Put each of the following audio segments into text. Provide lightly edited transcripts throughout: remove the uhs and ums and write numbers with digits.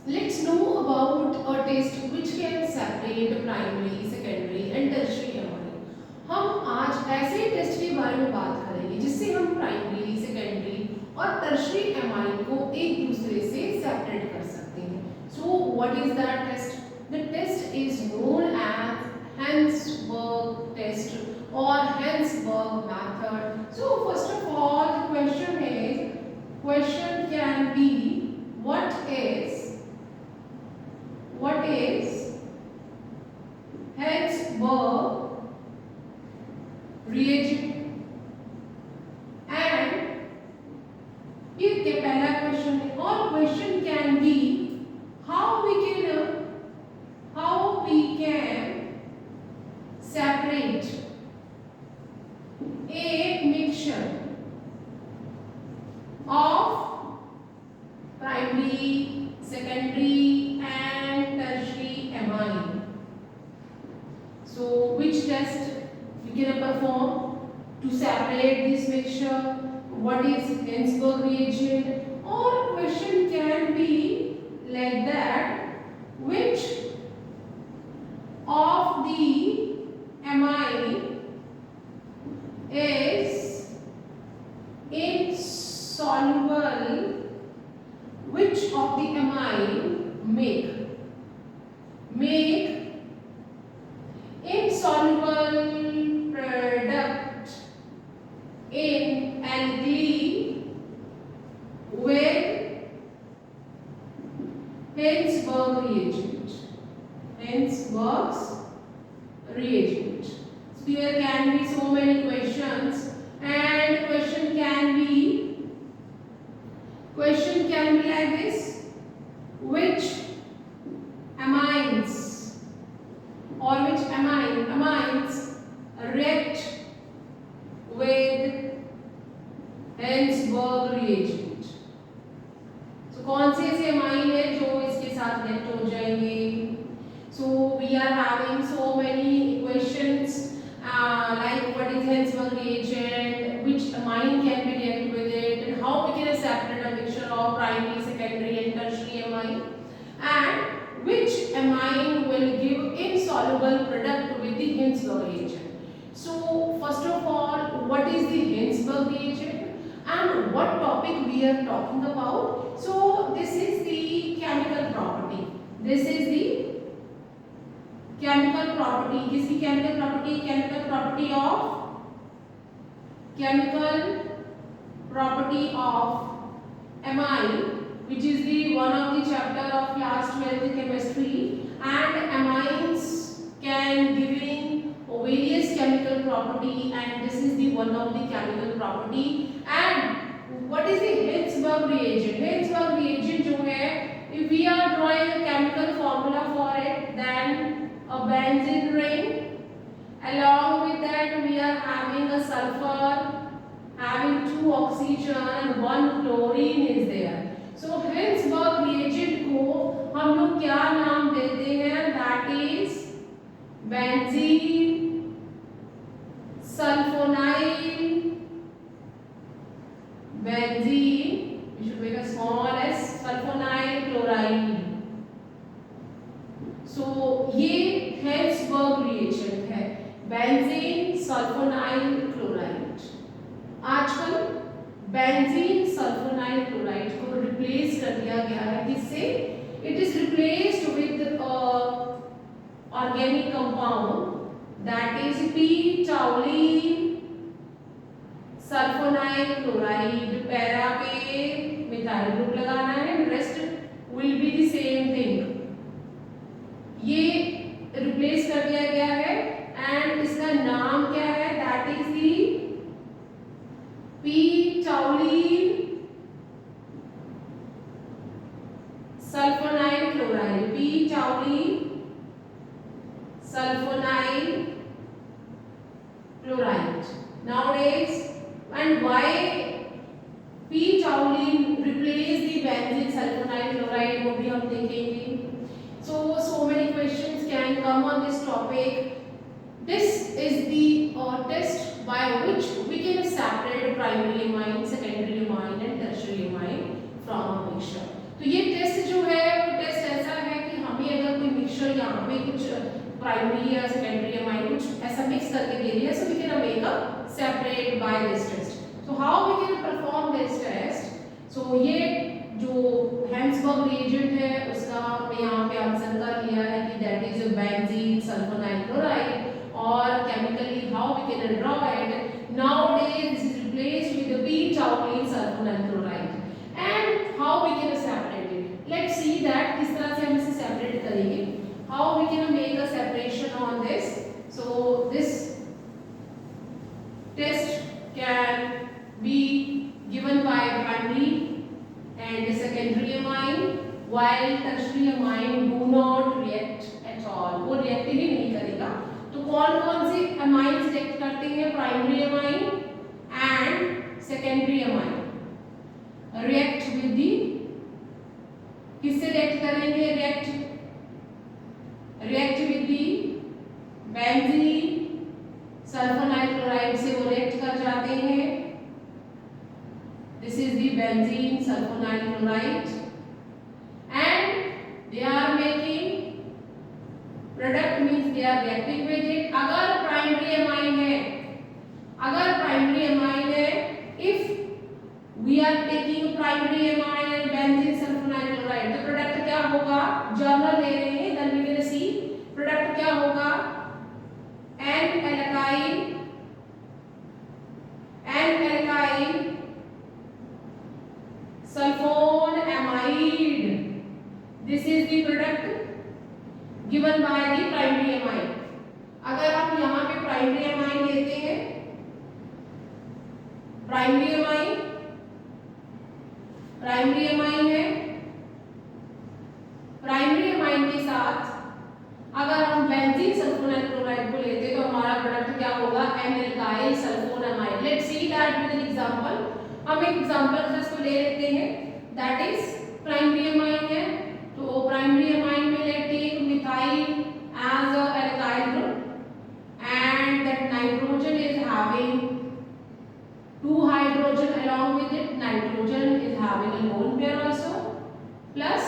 Let's know about a test which can separate primary, secondary and tertiary amine. हम आज ऐसे test के बारे में बात करेंगे जिससे हम प्राइमरी, सेकेंडरी और टर्शियरी एमाइन को एक दूसरे से सेपरेट कर सकते हैं. So what is that test? The test is known as Hansberg test or Hansberg method. So first of all, the question can be what is Hansberg reagent and ये पहला question है. और question can be how we can separate a mixture of primary, secondary and tertiary amine. So which test we can perform to separate this mixture? What is Hansberg reagent? Or question can be like that, which of the amine is insoluble, which of the amine make insoluble product in alkali with Hansberg reagent. Hansberg's reagent. So there can be so many questions, and question can be like this: which amines react with Hansberg reagent. So कौन से ऐसे amine है जो इसके साथ react हो जाएंगे? So we are having so many questions like what is Hansberg reagent, which amine can be react with it, and how we can separate a mixture of primary, secondary and tertiary amine, and which amine will give insoluble product with the Hansberg reagent. So first of all, what is the Hansberg reagent and what topic we are talking about? So this is the chemical property. This is the chemical property. किसकी chemical property? Chemical property of amine, which is the one of the chapter of class 12th chemistry, and amines can giving various chemical property, and this is the one of the chemical property. And what is the Hansberg reagent? Hansberg reagent जो है, if we are drawing a chemical formula for it, then a benzene ring, along with that we are having a sulfur having 2 oxygen and 1 chlorine is there. So Hansberg reagent को हम लोग क्या नाम देते हैं? That is benzene sulfonyl, benzene, we should make a small s, sulfonyl chloride. So ये Hansberg reagent है, benzene sulfonyl chloride. आजकल बेंजीन सल्फोनाइल क्लोराइड को रिप्लेस कर दिया गया है किससे? It is replaced with organic compound that is p toluene sulfonyl chloride. Para पे मिथाइल ग्रुप लगाना है, rest will be the same thing. ये रिप्लेस कर दिया गया है एंड इसका नाम क्या है? That is the p toluene sulfonyl chloride. p toluene sulfonyl chloride. Nowadays, and why p toluene replace the benzene sulfonyl chloride वो भी हम देखेंगे. So many questions can come on this topic. This is the test by which we can separate primary amine, secondary amine and tertiary amine from a mixture. तो ये test जो है वो test यहाँ पे कुछ प्राइमरी या सेकेंडरी एमाइन कुछ ऐसा मिक्स करके दे दिया, so we can make a separate by this test. So how we can perform this test? So ये जो हैंसबर्ग रिएजेंट है उसका हमने यहाँ पे आंसर कर लिया है कि that is benzene sulphonyl chloride, और chemically how we can draw it nowadays this is replaced with the p toluene sulphonyl chloride. And how we can separate it? Let's see that किस तरह से हम इसे सेपरेट करेंगे, how we can make a separation on this. So this test can be given by primary and secondary amine, while tertiary amine do not react at all, वो react ही नहीं करेगा। तो कौन कौन से अमाइन रिएक्ट करते हैं? Primary amine and secondary amine react with the, किससे रिएक्ट करेंगे? React with the benzene sulphonyl chloride से वो रिएक्ट कर जाते हैं। This is the benzene sulfonyl chloride and they are making product, means they are reacting with it। अगर primary amine है, if we are taking primary amine and benzene sulfonyl chloride, तो product क्या होगा? Journal ले रहे हैं, then we can see product क्या होगा? N-alkyl sulfonamide, this is the product given by the primary amine। अगर आप यहाँ पे प्राइमरी अमाइन लेते हैं, प्राइमरी अमाइन है, प्राइमरी अमाइन के साथ अगर हम बेंजीन सल्फोनाइल क्लोराइड को लेते हैं तो हमारा प्रोडक्ट क्या होगा? N-alkyl sulfonamide। Let's see that with an example. हम एक एग्जांपल इसको ले लेते हैं, दैट इज प्राइमरी अमाइन है, तो प्राइमरी अमाइन में let take methyl as a alkyl group and that nitrogen is having two hydrogen along with it, nitrogen is having a lone pair also, plus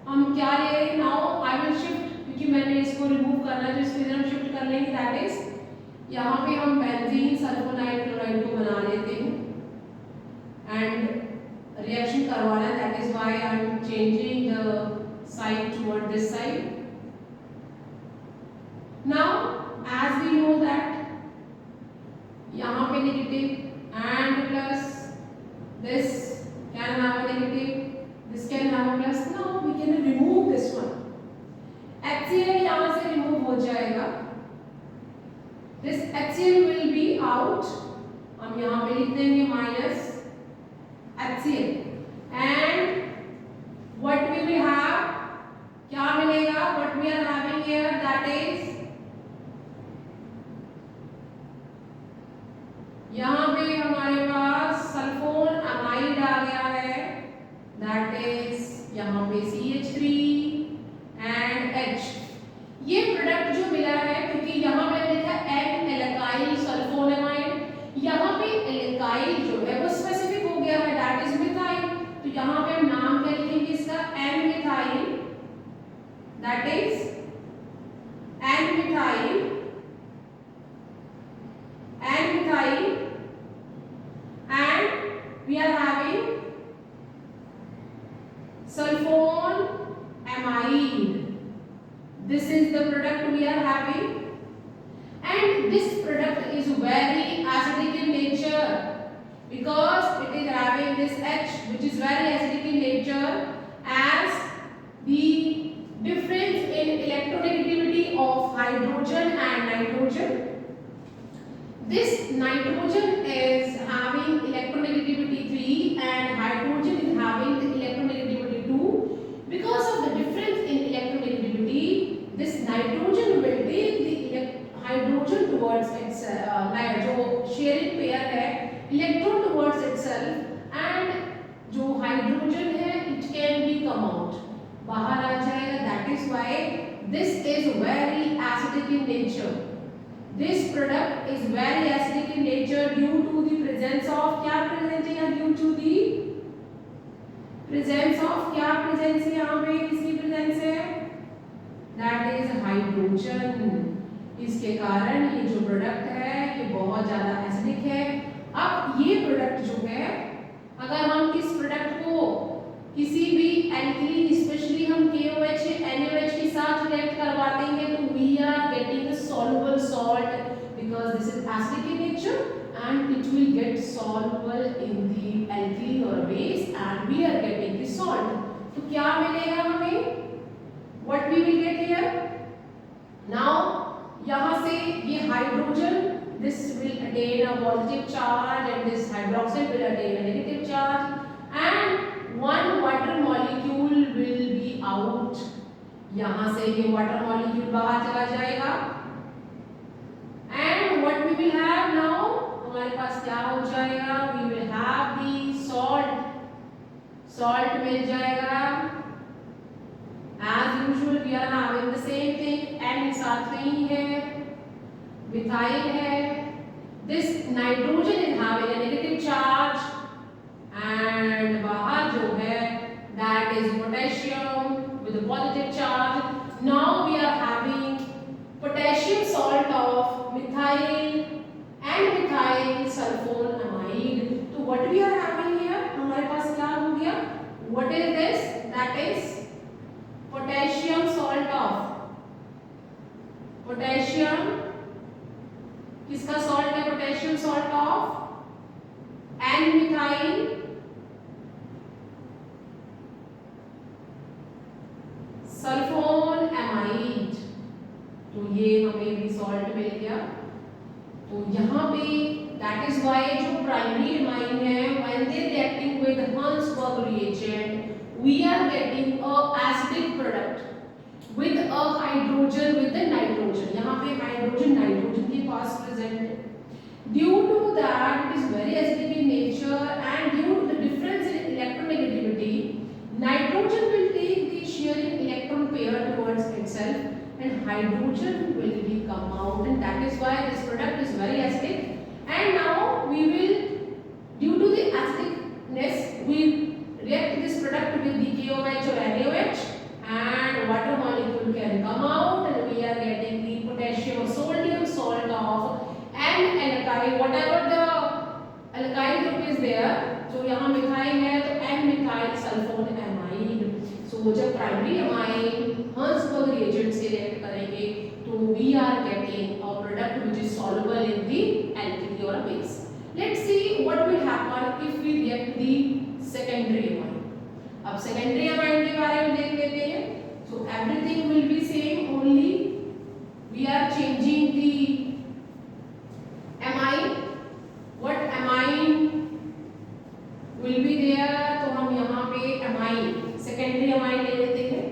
हम क्या ले रहे हैं? Now I will shift, क्योंकि मैंने इसको remove करना है तो इसको इधर हम शिफ्ट कर लेंगे, दैट इज यहाँ पे हम बेंजीन सल्फोनाइल क्लोराइड को बना लेते हैं and reaction करवाना, that is why I am changing the side toward this side। Now as we know that यहाँ पे negative and plus this can have a negative, this can have a plus। Now we can remove this one, HCl यहाँ से remove हो जाएगा, this HCl will be out, हम यहाँ पे लिख देंगे minus HCl and what we will have, क्या मिलेगा? what we are having here, that is यहाँ पे हमारे पास सल्फोन अमाइड आ गया है, that is यहाँ पे CH3 and H। ये प्रोडक्ट जो मिला है, क्योंकि यहाँ मैंने लिखा N-alkyl sulfonamide, यहाँ पे एल्काइल जो है वो स्पेसिफिक हो गया है, दैट इज मिथाइल, तो यहाँ पे हम नाम क्या लिखेंगे इसका? N-methyl, that is N-methyl and we are having sulfonamide, this is the product we are having, and this product is very acidic in nature because it is having this H which is very acidic in nature, as the difference in electronegativity of hydrogen and nitrogen. This nitrogen is having electronegativity 3 and hydrogen is having the electronegativity 2. Because of the difference in electronegativity, this nitrogen will take the hydrogen towards its जो sharing pair है electron towards itself, and जो hydrogen है it can be come out, बाहर आ जाएगा, that is why this is very acidic in nature। This product is very acidic in nature due to the presence of, क्या present है due to the presence of, क्या presence है यहाँ पे, किसकी presence है, that is हाइड्रोजन। इसके कारण ये जो प्रोडक्ट है ये बहुत ज्यादा एसिडिक है। अब ये प्रोडक्ट जो है, अगर हम इस प्रोडक्ट को किसी भी एल्कीन, स्पेशली हम KOH NaOH के साथ रिएक्ट करवा देंगे तो we are getting a soluble salt because this is acidic in nature and it will get soluble in the alkali or base and we are getting the salt. तो क्या मिलेगा हमें? What we will get here? Now यहाँ से ये hydrogen, this will attain a positive charge and this hydroxide will attain a negative charge and one water molecule will be out. यहाँ से ये water molecule बाहर चला जाएगा and what we will have now, हमारे पास क्या हो जाएगा? We will have the salt. Salt मिल जाएगा। As usual we are having the same thing, N साथ में ही है, मिथाइल है, this nitrogen is having a negative charge and बाहर जो है that is potassium with a positive charge. Now we are having potassium salt of methyl and methyl sulfonamide. तो what we are having here, हमारे पास क्या हो गया? What is this? That is potassium salt of, potassium किसका salt है? potassium salt of N-methyl sulfonamide। तो ये हमें भी salt मिल गया। तो यहाँ पे that is why जो primary amine है, when they reacting with Hansberg reagent we are getting a acidic product with a hydrogen with the nitrogen। यहाँ पे हाइड्रोजन नाइट्रोजन के पास present है। Due to that it is very acidic in nature and due to the difference in electronegativity, nitrogen will take the sharing electron pair towards itself and hydrogen will be come out and that is why this product is very acidic. And now we will, due to the acidicness, we react this product with the KOH or NaOH and water molecule can come out and we are getting the potassium or sodium salt of N-alkyl, whatever the alkyl group is there. तो यहाँ methyl है तो N-methyl sulfonamide. So जब primary amine हर्ट्जबर्ग reagent से react करेंगे तो we are getting a product which is soluble in the alkali or a base. Let's see what will happen if we react the secondary amine. अब secondary amine के बारे में देख लेते हैं। So everything will be same, only we are changing the amine. What amine will be there? तो हम यहाँ पे amine, secondary amine ले लेते हैं।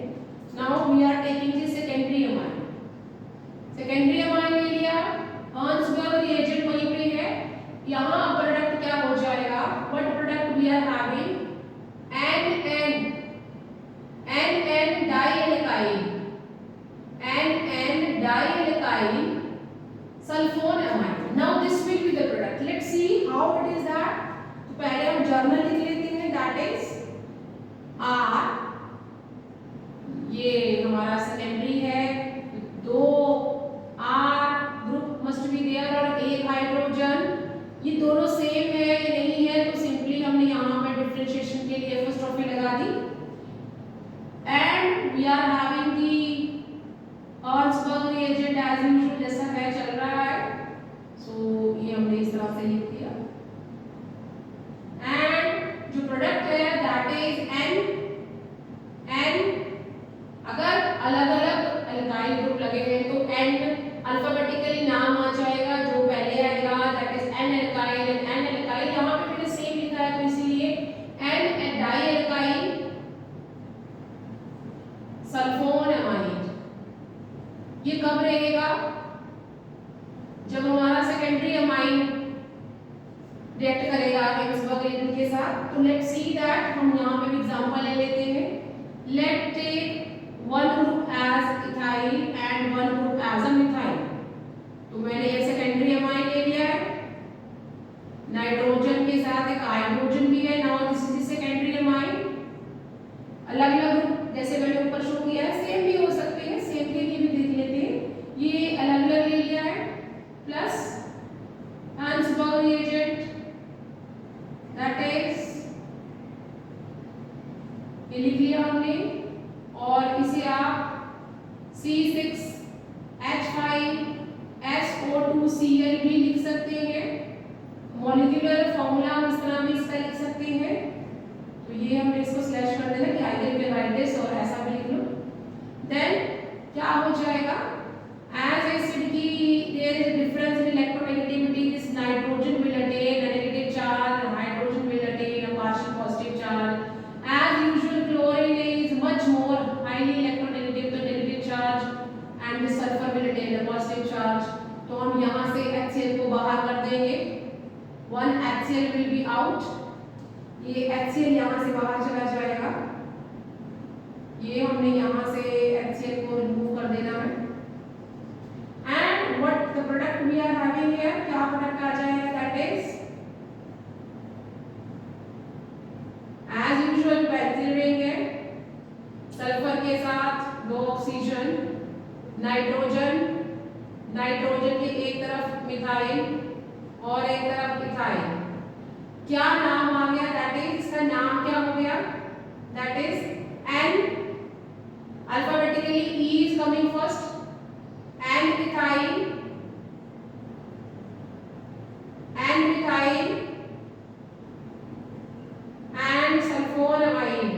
Now we are taking the secondary amine. Secondary amine ले लिया, Hansberg reagent वहीं पे है। यहाँ प्रोडक्ट क्या हो जाएगा? What product we are having? NN dialkyl, NN dialkyl sulfonamide. Now this will be the product. Let's see how it is that. तो पहले हम जर्नल लिख लेते हैं, that is R, ये हमारा सेकेंडरी है, दो R group must be there और एक हाइड्रोजन। ये दोनों सेम है या नहीं है तो सिंपली हमने यहाँ पे डिफरेंशिएशन के लिए एपोस्ट्रोफी लगा दी। And we are having the Hertzberg reagent as usual जैसा है चल रहा है। सो ये हमने इस तरह से लिख दिया एंड जो प्रोडक्ट है दैट इज N। अगर अलग अलग अल्काइल ग्रुप लगे हैं तो N अल्फाबेटिकली नाम आ जाएगा, जो पहले आएगा that is N-alkyl and N-alkyl। यहाँ पे मैंने सेम लिखा है तो इसीलिए N-dialkyl sulfonamide। ये कब रहेगा? जब हमारा सेकेंडरी अमाइन रिएक्ट करेगा हाइड्रोजन एजेंट के साथ। तो लेट्स सी दैट, हम यहाँ पे भी एग्जांपल ले लेते हैं। Let take one group as ethyl and one group as a methyl। तो मैंने ये सेकेंडरी अमाइन ले लिया है, नाइट्रोजन के साथ एक हाइड्रोजन भी है। Now this is secondary amine. अलग अलग ग्रुप जैसे मैंने ऊपर शो किया है, सेम भी हो सकते हैं, सेम के लिए भी देख लेते हैं। हमने, और इसे आप C6H5SO2Cl भी लिख सकते हैं। मॉलिक्यूलर फॉर्मूला हम इस तरह भी इसका लिख सकते हैं। तो ये हमने इसको स्लैश कर देना कि either you can write this और ऐसा भी लिख लो। देन क्या हो जाएगा, as I said कि there is a difference in electronegativity, this nitrogen will attain a negative charge, hydrogen will attain a partial positive charge. As usual, chlorine is much more highly electronegative to negative charge, and the sulfur will attain a positive charge. तो हम यहाँ से HCl को बाहर कर देंगे, one HCl will be out, ये HCl यहाँ से बाहर चला जाएगा, ये हमने यहाँ से HCl को रिमूव कर देना है। And what the product we are having here, क्या प्रोडक्ट आ जाएगा, that is as usual benzene ring है, सल्फर के साथ 2 ऑक्सीजन, नाइट्रोजन, नाइट्रोजन के एक तरफ मिथाइल और एक तरफ इथाइल। क्या नाम आ गया, that is इसका नाम क्या हो गया, that is N, alphabetically E is coming first, N-methyl and sulfonamide,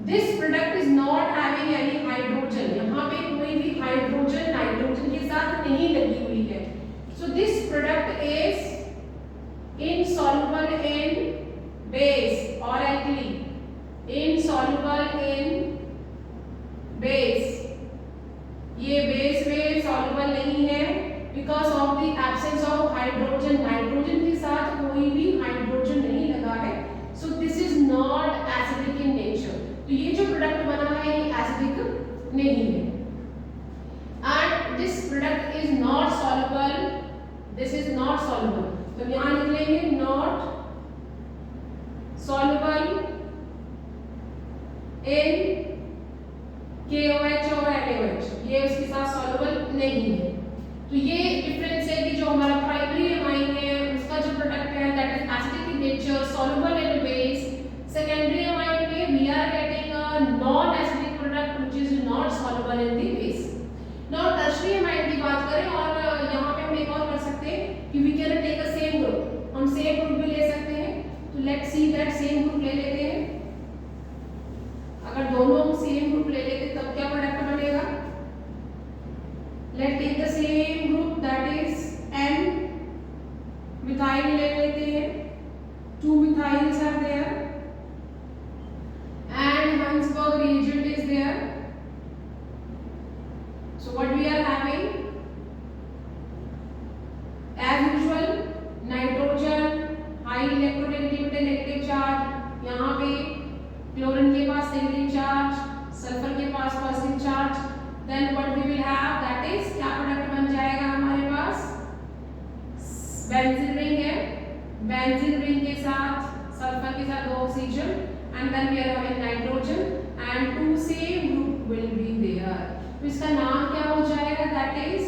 this product is not having any hydrogen, यहाँ पे कोई भी हाइड्रोजन नाइट्रोजन के साथ नहीं लगी हुई है। So this product is insoluble in base or alkali, insoluble in base, ये बेस में soluble नहीं है because of the absence of hydrogen, nitrogen के साथ कोई भी हाइड्रोजन नहीं लगा है। So this is not acidic in nature, तो ये जो प्रोडक्ट बना है ये एसिडिक नहीं है। And this product is not soluble, this is not soluble, तो यहाँ लिखेंगे not soluble in KOH और NaOH, ये उसके साथ soluble नहीं है। तो ये डिफरेंस है कि जो हमारा प्राइमरी एमाइन है उसका जो प्रोडक्ट है that is acidic in nature, soluble in base, secondary amine में we are getting a non acidic product which is not soluble in the base. Now tertiary amine की बात करें, और यहाँ पे हम एक और कर सकते हैं कि we can take a same group, हम सेम ग्रुप भी ले सकते हैं। तो let's see that same group ले लेते हैं, अगर दोनों हम सेम ग्रुप ले लेते तब क्या प्रोडक्ट बनेगा, let's take the same group that is N, methyl ले लेते हैं, 2 methyls are there and Hansberg reagent is there. So what we are having, as usual nitrogen high electronegativity negative charge, यहाँ पे क्लोरीन के पास negative charge, sulphur के पास positive charge, then what we will have, that is क्या product बन जाएगा हमारे पास, बेंजीन रिंग है, बेंजीन रिंग के साथ सल्फर के साथ 2 oxygen, and then we are having nitrogen and 2 same group will be there. तो इसका नाम क्या हो जाएगा, that is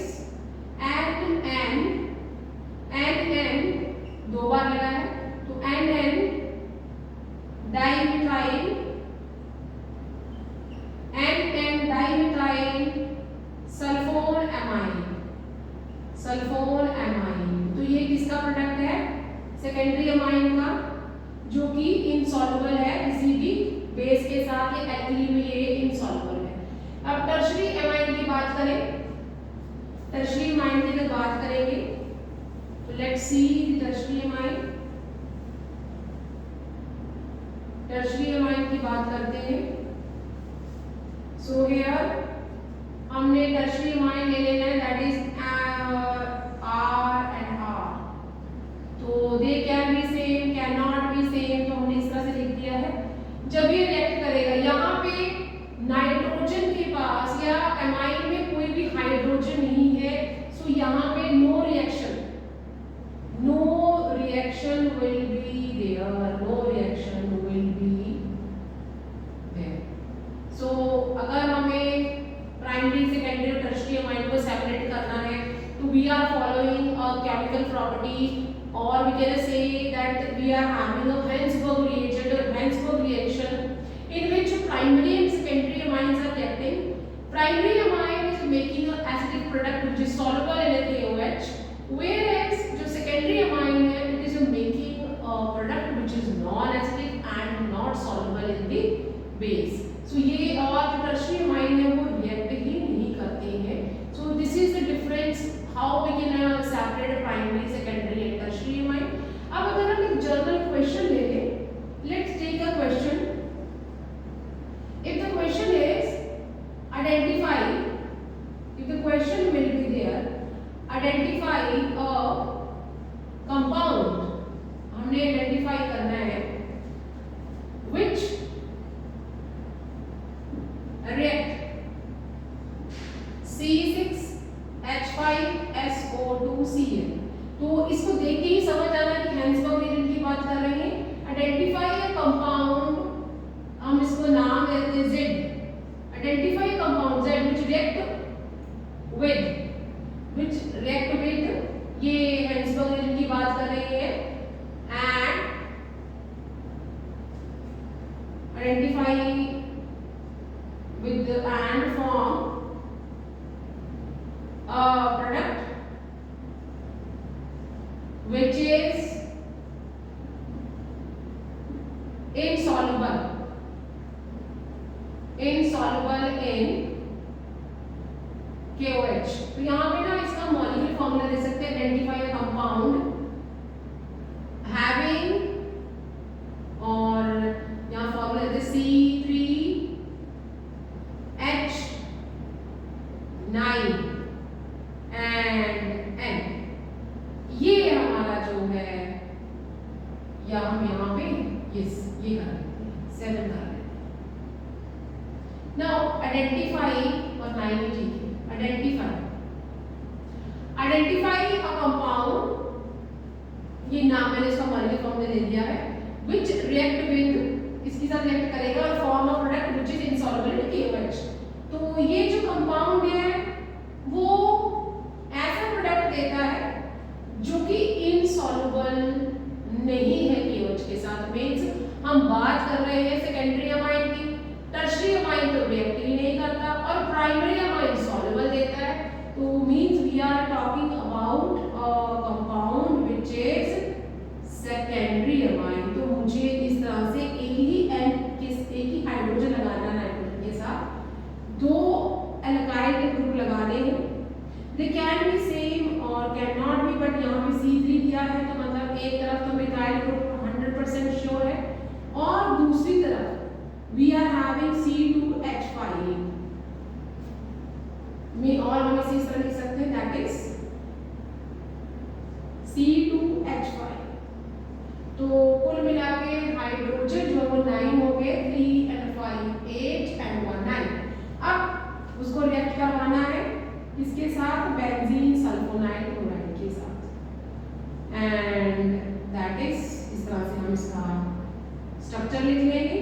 NN, दो बार लगा है तो NN dimethyl सल्फोनएमाइन। तो ये किसका प्रोडक्ट है, सेकेंडरी एमाइन का, जो कि इनसॉल्युबल है किसी भी बेस के साथ, ये एल्कली में ये इनसॉल्युबल है। अब टर्शरी एमाइन की बात करें, टर्शरी एमाइन की अगर बात करेंगे तो let's see tertiary amine, tertiary amine की बात करते हैं। सो हियर हमने टर्शरी एमाइन ले लेना है, that is R and R, तो they can be same, can not be same, तो हमने इस तरह से लिख दिया है। जब ये रिएक्ट करेगा, यहाँ पे नाइट्रोजन के पास या एमाइन में कोई भी हाइड्रोजन नहीं है, सो यहाँ पे no reaction will be there, no reaction will be there. So अगर हमें प्राइमरी सेकेंडरी और टर्शरी एमाइन को सेपरेट करना है are having a Hansberg reagent or Hansberg reaction in which primary and secondary amines are reacting. Primary amine is making an acidic product which is soluble in a KOH, whereas जो secondary amine है it is making a product which is non-acidic and not soluble in the base. So ये और जो tertiary amine है वो react ही नहीं करते हैं. So this is the difference how we can separate a primary, secondary and tertiary amine. अब अगर हम एक journal question ले लें, let's take a question. If the question is identify, if the question will be there, identify a compound, हमने identify करना है which react C6H5SO2Cl. तो इसको देख के ही समझ आना कि हैंसबर्ग रिएजेंट की बात कर रहे हैं. आइडेंटिफाई अ कंपाउंड, हम इसको नाम देते हैं Z. Identify compound Z which react with ये हैंसबर्ग रिएजेंट की बात कर रहे हैं and identify with the and form a product which is insoluble in KOH. तो यहाँ पे ना इसका मॉलिक्यूलर फॉर्मूला दे सकते हैं. आइडेंटिफाई अ कंपाउंड हैविंग, और यहाँ फॉर्मूला देते हैं C3H9 and N. ये हमारा जो है या हम यहाँ पे यस ये कर लेते हैं 7 कर लेते हैं. नाउ आइडेंटिफाई और 9 ही ठीक है. आइडेंटिफाई अ कंपाउंड, ये नाम मैंने इसका मॉलिक्यूलर फॉर्मूला दे दिया है. which react with, इसके साथ रिएक्ट करेगा और form a product which is insoluble in KOH. तो ये जो कंपाउंड है वो ऐसा प्रोडक्ट देता है जो कि इनसॉल्युबल नहीं है KOH के साथ. मींस हम बात कर रहे हैं सेकेंडरी अमाइन की. टर्शियरी अमाइन तो रिएक्ट ही नहीं करता और प्राइमरी अमाइन सॉल्युबल देता है. तो means we are talking about a compound which is secondary amine. तो मुझे इस तरह से एक ही हाइड्रोजन लगाना नाइट्रोजन के साथ, दो एल्काइल ग्रुप लगाने हैं. दे कैन बी सेम और कैन नॉट बी, बट यहाँ पे C3 दिया है तो मतलब एक तरफ तो मिथाइल ग्रुप 100% श्योर है और दूसरी तरफ वी आर हैविंग C2H5 में, और हम इसे इस तरह लिख सकते हैं दैट इज C2H5. तो कुल मिला के हाइड्रोजन जो वो 9 हो गए, 3 and 5 8 and 1 9. अब उसको रिएक्ट करवाना है इसके साथ बेंजीन सल्फोनाइल क्लोराइड के साथ एंड दैट इज इस तरह से हम इसका स्ट्रक्चर लिख लेंगे.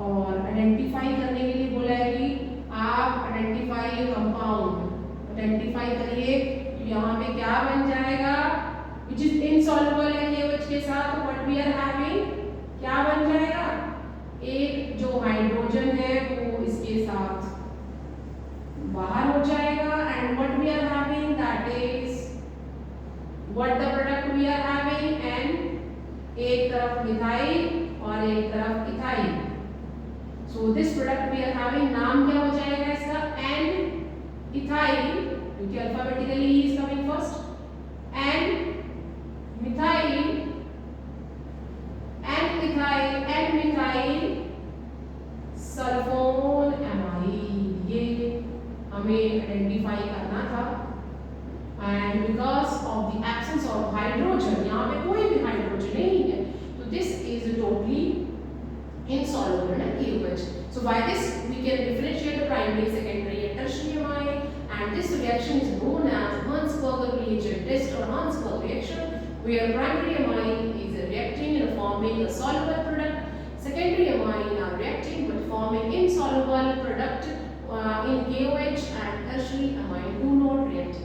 और आइडेंटिफाई करने के लिए बोला है कि आप आइडेंटिफाई कंपाउंड, आइडेंटिफाई करिए. तो यहाँ पे क्या बन जाएगा which is insoluble है KOH के साथ. what we are having क्या बन जाएगा, एक जो हाइड्रोजन है वो इसके साथ बाहर हो जाएगा and what we are having that is what the product we are having and एक तरफ मिथाइल और एक तरफ ethyl. so this product we are having नाम क्या हो जाएगा इसका N इथाइल, क्योंकि alphabetically E is coming first, N methyl sulphonamide. ये हमें आइडेंटिफाई करना था and because of the absence of hydrogen, यहाँ पे कोई भी हाइड्रोजन नहीं है, तो this is totally insoluble in KOH. So by this we can differentiate the primary, secondary and tertiary amine, and this reaction is known as Hansberg reagent test or Hansberg reaction, where primary amine is reacting and forming a soluble product, secondary amine are reacting but forming insoluble product in KOH, and tertiary amine do not react.